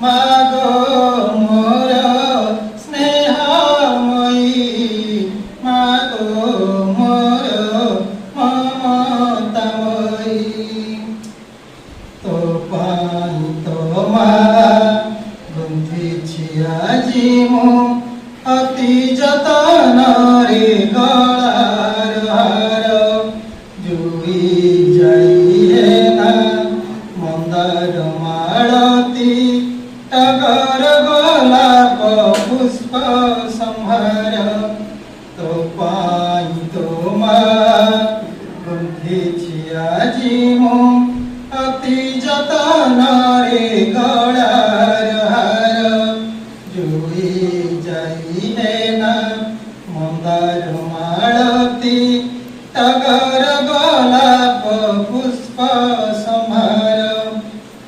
মাগো মোর স্নেহময়ী, মাগো মোর মমতাময়ী। তো পাই তোমা গুন্থিছি আজি মু অতি যতনরে গলার হার। জুই যাই হে না মন্দার মাଳতী, টগর গোলাপ পুষ্প সম্ভার। তো পাই তোমা গুন্থিছি আজি মু অতি যতনরে গলার হার। জুই যাই হে না মন্দার মাଳতী, টগর গোলাপ পুষ্প সম্ভার।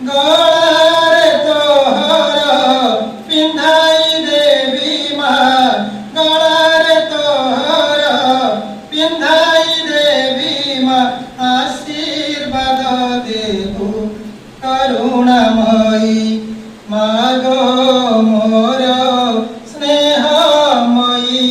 গলারে তোহর পিন্ধাই দেবী মা, গলারে তোহর পিন্ধাই দেবী মা। আশীর্বাদ দেবু করুণাময়ী, মাগো মোর স্নেহময়ী।